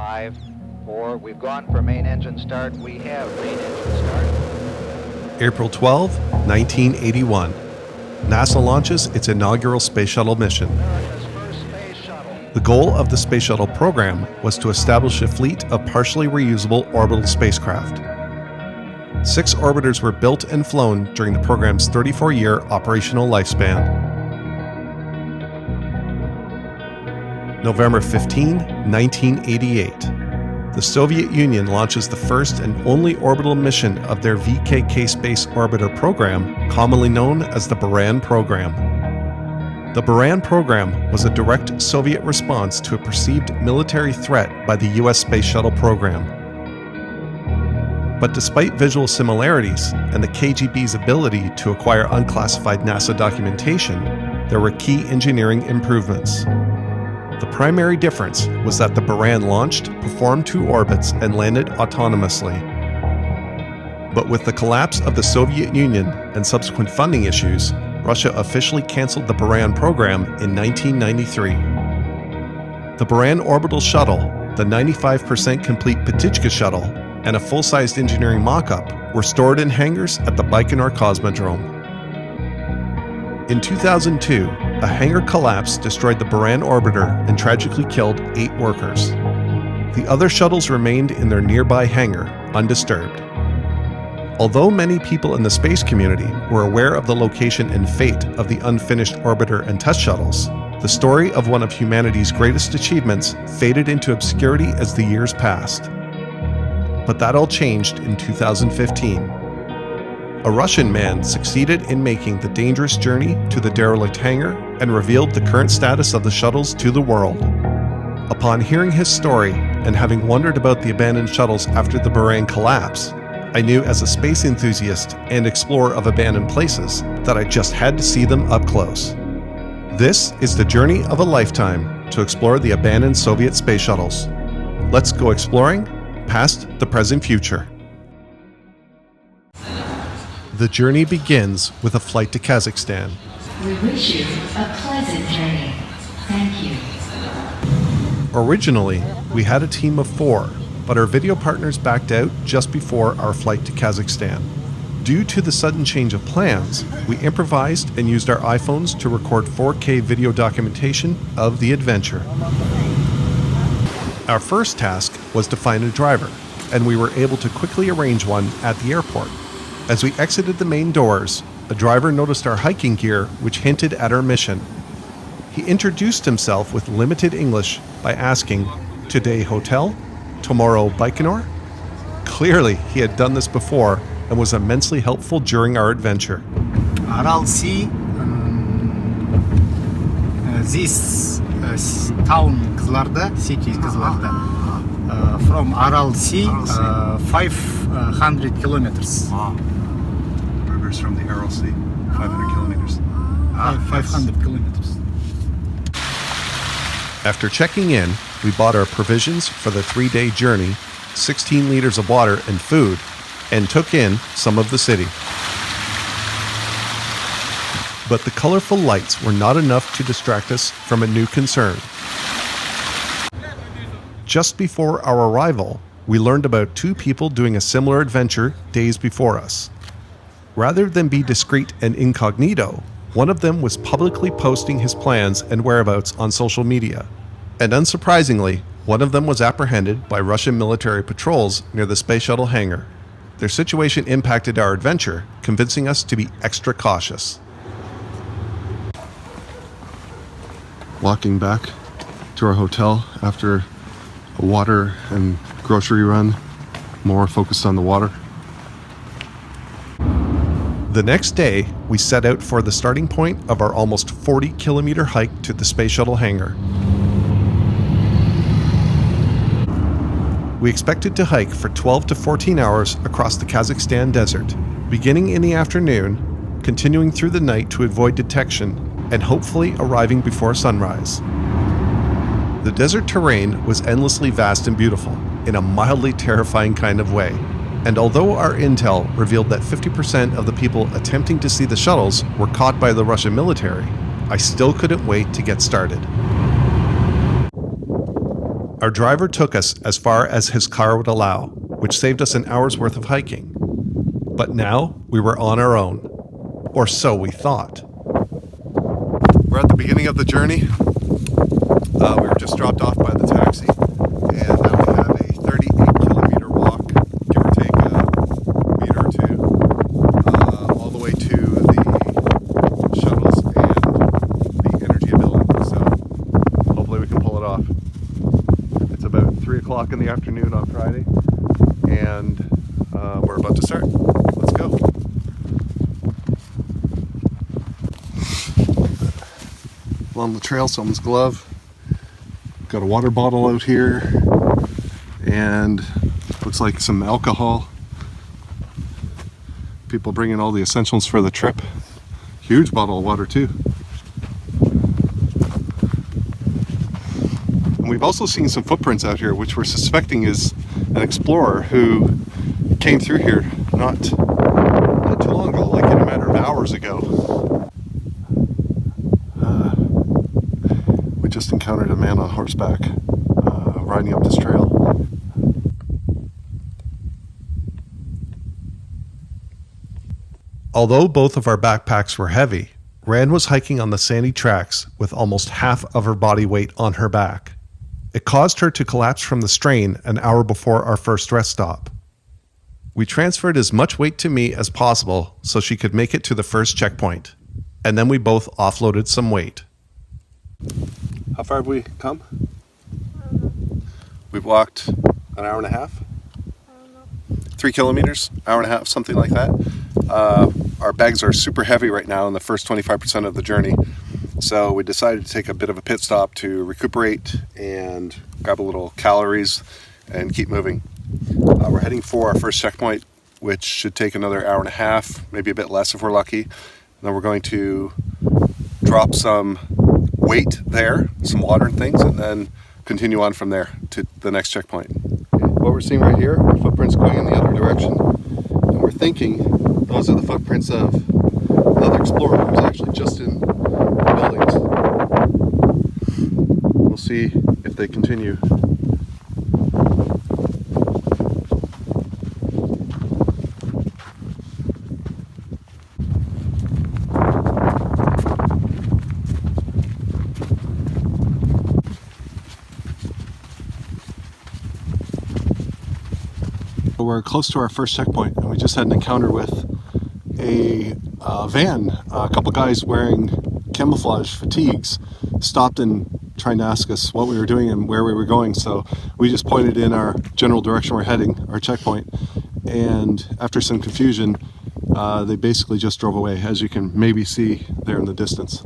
5, 4, we've gone for main engine start. We have main engine start. April 12, 1981. NASA launches its inaugural space shuttle mission. America's first space shuttle. The goal of the space shuttle program was to establish a fleet of partially reusable orbital spacecraft. 6 orbiters were built and flown during the program's 34-year operational lifespan. November 15, 1988. The Soviet Union launches the first and only orbital mission of their VKK Space Orbiter program, commonly known as the Buran program. The Buran program was a direct Soviet response to a perceived military threat by the US Space Shuttle program. But despite visual similarities and the KGB's ability to acquire unclassified NASA documentation, there were key engineering improvements. The primary difference was that the Buran launched, performed 2 orbits, and landed autonomously. But with the collapse of the Soviet Union and subsequent funding issues, Russia officially canceled the Buran program in 1993. The Buran orbital shuttle, the 95% complete Ptichka shuttle, and a full-sized engineering mock-up were stored in hangars at the Baikonur Cosmodrome. In 2002, a hangar collapse destroyed the Buran orbiter and tragically killed 8 workers. The other shuttles remained in their nearby hangar, undisturbed. Although many people in the space community were aware of the location and fate of the unfinished orbiter and test shuttles, the story of one of humanity's greatest achievements faded into obscurity as the years passed. But that all changed in 2015. A Russian man succeeded in making the dangerous journey to the derelict hangar and revealed the current status of the shuttles to the world. Upon hearing his story and having wondered about the abandoned shuttles after the Buran collapse, I knew as a space enthusiast and explorer of abandoned places that I just had to see them up close. This is the journey of a lifetime to explore the abandoned Soviet space shuttles. Let's go exploring past the present future. The journey begins with a flight to Kazakhstan. We wish you a pleasant journey. Thank you. Originally, we had a team of 4, but our video partners backed out just before our flight to Kazakhstan. Due to the sudden change of plans, we improvised and used our iPhones to record 4K video documentation of the adventure. Our first task was to find a driver, and we were able to quickly arrange one at the airport. As we exited the main doors, a driver noticed our hiking gear, which hinted at our mission. He introduced himself with limited English by asking, "Today hotel? Tomorrow Baikonur?" Clearly, he had done this before and was immensely helpful during our adventure. Aral Sea, this town Kızılar'da, city Kızılar'da. From Aral Sea, 500 kilometers. Rivers from the Aral Sea, 500 kilometers. 500 kilometers. After checking in, we bought our provisions for the 3-day journey, 16 liters of water and food, and took in some of the city. But the colorful lights were not enough to distract us from a new concern. Just before our arrival, we learned about 2 people doing a similar adventure days before us. Rather than be discreet and incognito, one of them was publicly posting his plans and whereabouts on social media. And unsurprisingly, one of them was apprehended by Russian military patrols near the space shuttle hangar. Their situation impacted our adventure, convincing us to be extra cautious. Walking back to our hotel after a water and grocery run, more focused on the water. The next day, we set out for the starting point of our almost 40-kilometer hike to the space shuttle hangar. We expected to hike for 12 to 14 hours across the Kazakhstan desert, beginning in the afternoon, continuing through the night to avoid detection, and hopefully arriving before sunrise. The desert terrain was endlessly vast and beautiful, in a mildly terrifying kind of way. And although our intel revealed that 50% of the people attempting to see the shuttles were caught by the Russian military, I still couldn't wait to get started. Our driver took us as far as his car would allow, which saved us an hour's worth of hiking. But now we were on our own. Or so we thought. We're at the beginning of the journey. We were just dropped off by the taxi, and now we have a 38-kilometer walk, give or take a meter or two, all the way to the shuttles and the energy building. So hopefully we can pull it off. It's about 3 o'clock in the afternoon on Friday, and we're about to start. Let's go. Along the trail, someone's glove. Got a water bottle out here, and looks like some alcohol. People bringing all the essentials for the trip. Huge bottle of water too. And we've also seen some footprints out here, which we're suspecting is an explorer who came through here not too long ago, like in a matter of hours ago. We just encountered a man on horseback riding up this trail. Although both of our backpacks were heavy, Rand was hiking on the sandy tracks with almost half of her body weight on her back. It caused her to collapse from the strain an hour before our first rest stop. We transferred as much weight to me as possible so she could make it to the first checkpoint, and then we both offloaded some weight. How far have we come? We've walked an hour and a half? 3 kilometers, hour and a half, something like that. Our bags are super heavy right now in the first 25% of the journey. So we decided to take a bit of a pit stop to recuperate and grab a little calories and keep moving. We're heading for our first checkpoint, which should take another hour and a half, maybe a bit less if we're lucky. And then we're going to drop some weight there, some water and things, and then continue on from there to the next checkpoint. What we're seeing right here are footprints going in the other direction, and we're thinking those are the footprints of another explorer who was actually just in the buildings. We'll see if they continue. We're close to our first checkpoint, and we just had an encounter with a van. A couple guys wearing camouflage fatigues stopped and trying to ask us what we were doing and where we were going. So we just pointed in our general direction we're heading, our checkpoint, and after some confusion, they basically just drove away, as you can maybe see there in the distance.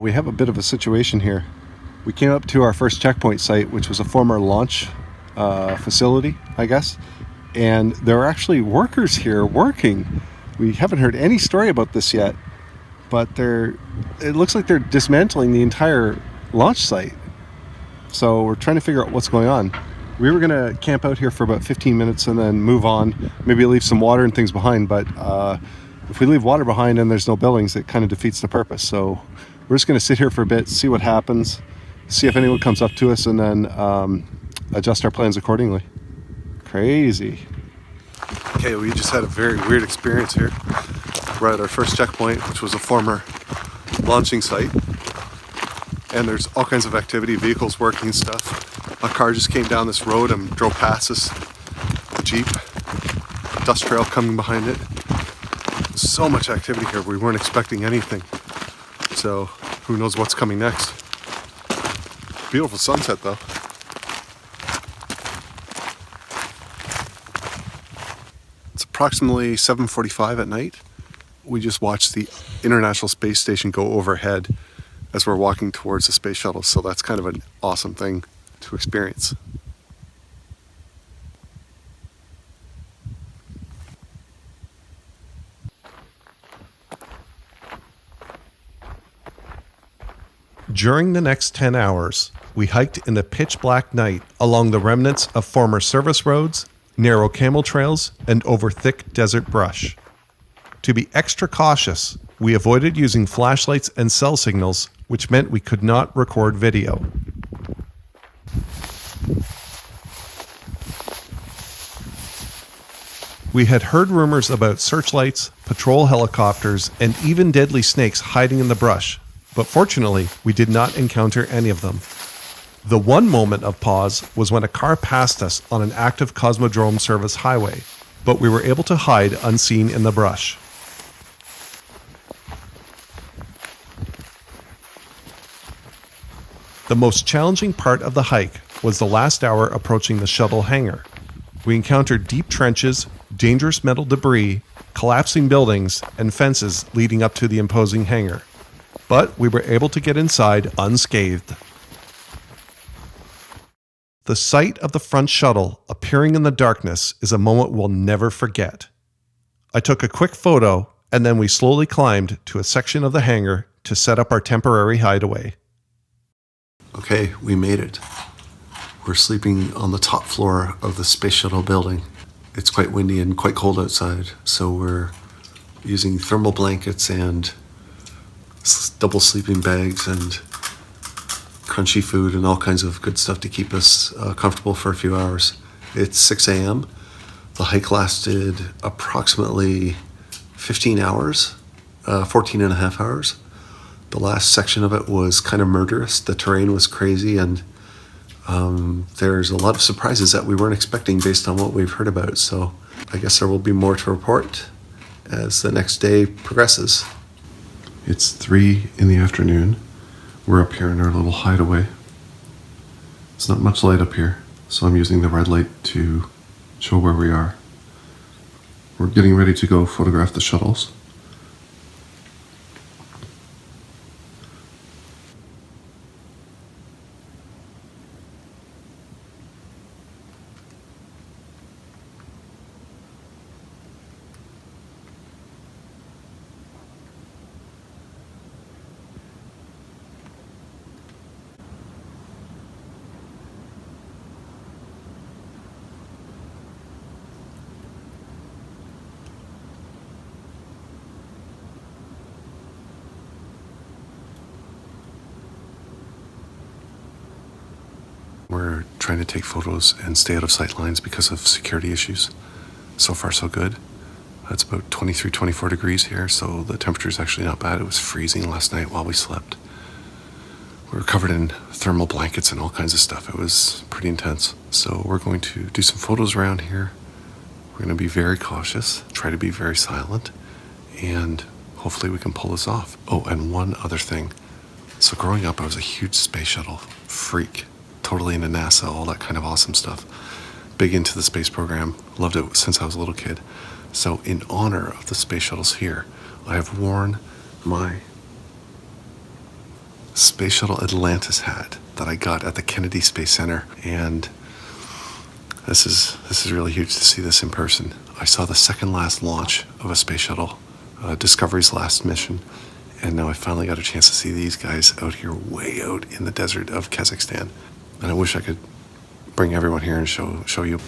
We have a bit of a situation here. We came up to our first checkpoint site, which was a former launch facility, I guess. And there are actually workers here working. We haven't heard any story about this yet, but it looks like they're dismantling the entire launch site. So we're trying to figure out what's going on. We were gonna camp out here for about 15 minutes and then move on, maybe leave some water and things behind, but if we leave water behind and there's no buildings, it kind of defeats the purpose. So we're just going to sit here for a bit, see what happens, see if anyone comes up to us, and then adjust our plans accordingly. Crazy. Okay, we just had a very weird experience here. We're at our first checkpoint, which was a former launching site. And there's all kinds of activity, vehicles working and stuff. A car just came down this road and drove past us. A Jeep, dust trail coming behind it. So much activity here, we weren't expecting anything. So who knows what's coming next. Beautiful sunset though. It's approximately 7:45 at night. We just watched the International Space Station go overhead as we're walking towards the space shuttle. So that's kind of an awesome thing to experience. During the next 10 hours, we hiked in the pitch black night along the remnants of former service roads, narrow camel trails, and over thick desert brush. To be extra cautious, we avoided using flashlights and cell signals, which meant we could not record video. We had heard rumors about searchlights, patrol helicopters, and even deadly snakes hiding in the brush, but fortunately, we did not encounter any of them. The one moment of pause was when a car passed us on an active Cosmodrome service highway, but we were able to hide unseen in the brush. The most challenging part of the hike was the last hour approaching the shuttle hangar. We encountered deep trenches, dangerous metal debris, collapsing buildings, and fences leading up to the imposing hangar. But we were able to get inside unscathed. The sight of the front shuttle appearing in the darkness is a moment we'll never forget. I took a quick photo, and then we slowly climbed to a section of the hangar to set up our temporary hideaway. Okay, we made it. We're sleeping on the top floor of the space shuttle building. It's quite windy and quite cold outside, so we're using thermal blankets and double sleeping bags and crunchy food and all kinds of good stuff to keep us comfortable for a few hours. It's 6 a.m. The hike lasted approximately 15 hours, 14 and a half hours. The last section of it was kind of murderous. The terrain was crazy, and there's a lot of surprises that we weren't expecting based on what we've heard about. So I guess there will be more to report as the next day progresses. It's 3 in the afternoon. We're up here in our little hideaway. It's not much light up here, so I'm using the red light to show where we are. We're getting ready to go photograph the shuttles. We're trying to take photos and stay out of sight lines because of security issues. So far, so good. It's about 23, 24 degrees here, so the temperature is actually not bad. It was freezing last night while we slept. We were covered in thermal blankets and all kinds of stuff. It was pretty intense. So we're going to do some photos around here. We're going to be very cautious, try to be very silent, and hopefully we can pull this off. Oh, and one other thing. So growing up, I was a huge space shuttle freak. Totally into NASA, all that kind of awesome stuff. Big into the space program. Loved it since I was a little kid. So in honor of the space shuttles here, I have worn my Space Shuttle Atlantis hat that I got at the Kennedy Space Center. And this is really huge to see this in person. I saw the second last launch of a space shuttle, Discovery's last mission. And now I finally got a chance to see these guys out here way out in the desert of Kazakhstan. And I wish I could bring everyone here and show you.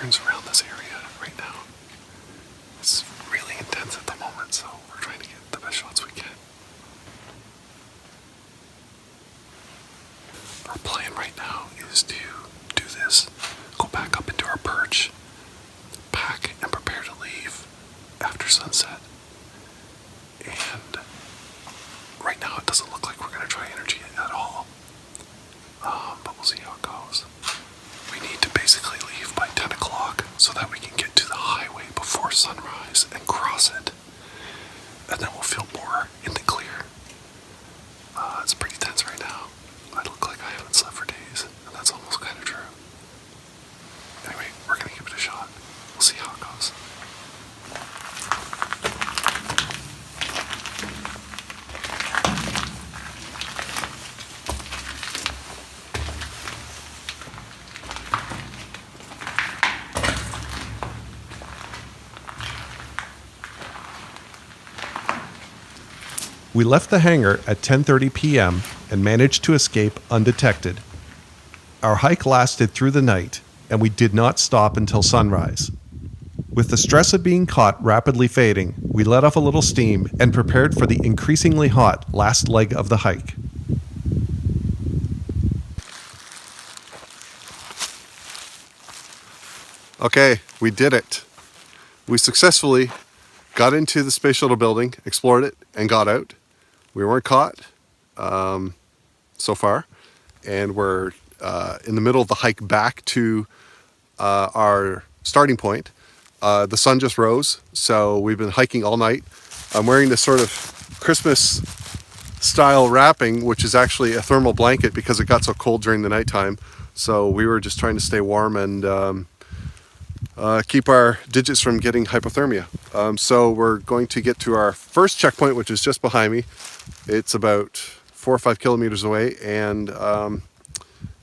turns around this area right now. It's really intense at the moment, so we're trying to get the best shots we can. Our plan right now is to do this, go back up into our perch, pack and prepare to leave after sunset. And right now it doesn't look like we're going to try energy at all, but we'll see how it goes. We need to basically leave by 10 o'clock so that we can get to the highway before sunrise and cross it, and then we'll feel more in the clear. It's pretty tense right now. I look like I haven't slept for days, and that's almost kind of true. Anyway, we're going to give it a shot. We'll see how it goes. We left the hangar at 10:30 p.m. and managed to escape undetected. Our hike lasted through the night, and we did not stop until sunrise. With the stress of being caught rapidly fading, we let off a little steam and prepared for the increasingly hot last leg of the hike. Okay, we did it. We successfully got into the space shuttle building, explored it, and got out. We weren't caught so far, and we're in the middle of the hike back to our starting point. The sun just rose, so we've been hiking all night. I'm wearing this sort of Christmas style wrapping, which is actually a thermal blanket because it got so cold during the nighttime. So we were just trying to stay warm and keep our digits from getting hypothermia. So we're going to get to our first checkpoint, which is just behind me. It's about 4 or 5 kilometers away, and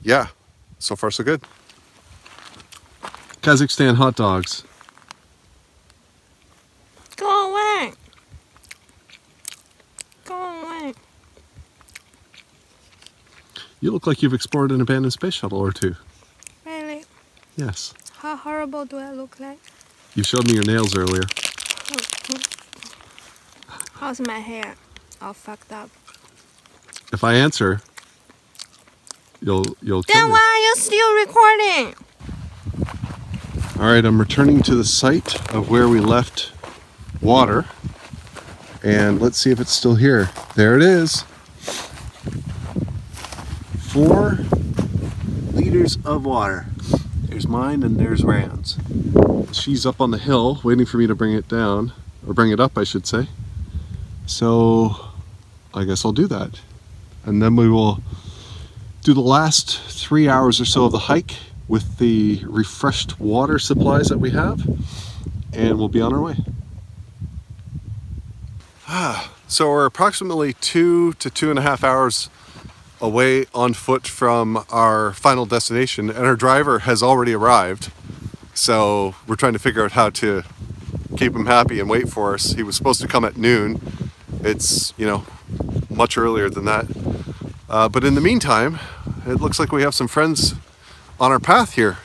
yeah, so far so good. Kazakhstan hot dogs. Go away. Go away. You look like you've explored an abandoned space shuttle or two. Really? Yes. How horrible do I look like? You showed me your nails earlier. How's my hair? All fucked up. If I answer, you'll kill Then me. why are you still recording? All right, I'm returning to the site of where we left water, and let's see if it's still here. There it is. 4 liters of water. There's mine and there's Rand's. She's up on the hill waiting for me to bring it down, or bring it up, I should say. So I guess I'll do that. And then we will do the last 3 hours or so of the hike with the refreshed water supplies that we have, and we'll be on our way. So we're approximately 2 to 2.5 hours away on foot from our final destination, and our driver has already arrived. So we're trying to figure out how to keep him happy and wait for us. He was supposed to come at noon. It's, much earlier than that. But in the meantime, it looks like we have some friends on our path here.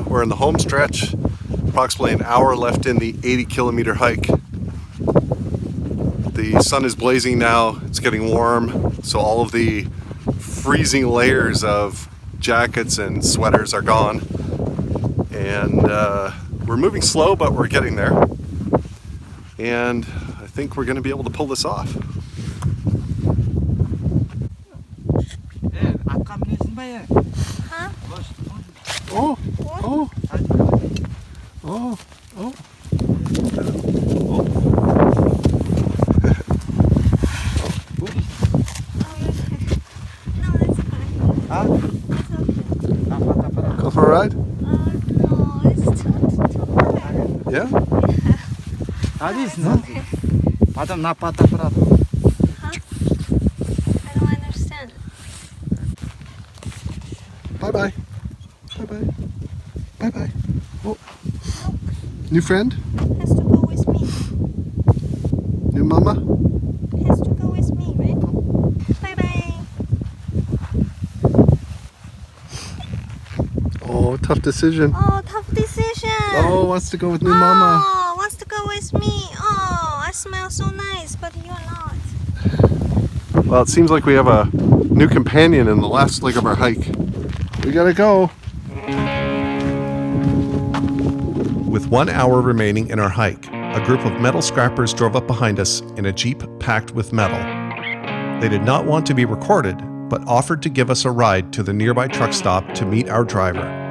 We're in the home stretch, approximately an hour left in the 80-kilometer hike. The sun is blazing now, it's getting warm, so all of the freezing layers of jackets and sweaters are gone. And we're moving slow, but we're getting there. And I think we're going to be able to pull this off. Huh? Oh, oh, oh, oh. No, it's fine. It's okay. Go for a ride? No, it's too hard. Yeah? Потом на фотоаппарат. Huh? I don't understand. Bye-bye. Bye-bye. Bye-bye. Oh. New friend? Has to go with me. New mama? Has to go with me, right? Bye-bye. Oh, tough decision. Oh, tough decision. Oh, wants to go with new mama. Oh, wants to go with me. Oh, I smell so nice, but you're not. Well, it seems like we have a new companion in the last leg of our hike. We gotta go. With 1 hour remaining in our hike, a group of metal scrappers drove up behind us in a Jeep packed with metal. They did not want to be recorded, but offered to give us a ride to the nearby truck stop to meet our driver.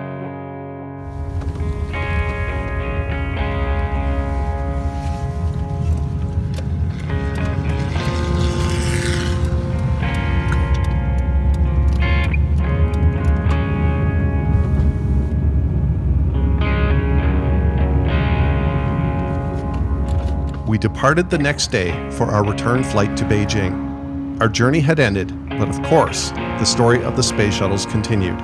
We departed the next day for our return flight to Beijing. Our journey had ended, but of course, the story of the space shuttles continued.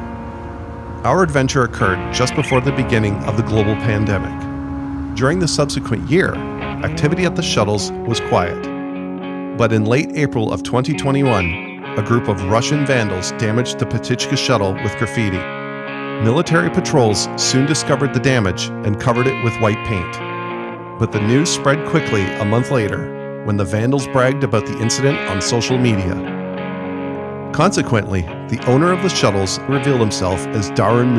Our adventure occurred just before the beginning of the global pandemic. During the subsequent year, activity at the shuttles was quiet. But in late April of 2021, a group of Russian vandals damaged the Ptichka shuttle with graffiti. Military patrols soon discovered the damage and covered it with white paint. But the news spread quickly a month later when the vandals bragged about the incident on social media. Consequently, the owner of the shuttles revealed himself as Buran,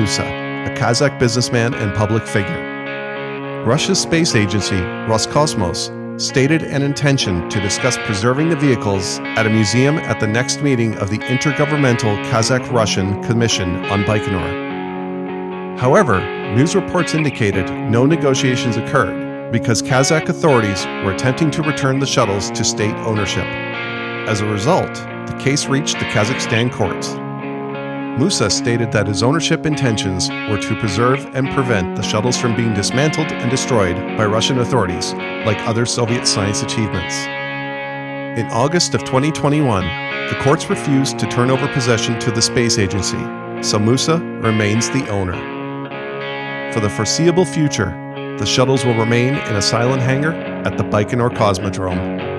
a Kazakh businessman and public figure. Russia's space agency, Roscosmos, stated an intention to discuss preserving the vehicles at a museum at the next meeting of the Intergovernmental Kazakh-Russian Commission on Baikonur. However, news reports indicated no negotiations occurred, because Kazakh authorities were attempting to return the shuttles to state ownership. As a result, the case reached the Kazakhstan courts. Musa stated that his ownership intentions were to preserve and prevent the shuttles from being dismantled and destroyed by Russian authorities, like other Soviet science achievements. In August of 2021, the courts refused to turn over possession to the space agency, so Musa remains the owner. For the foreseeable future, the shuttles will remain in a silent hangar at the Baikonur Cosmodrome.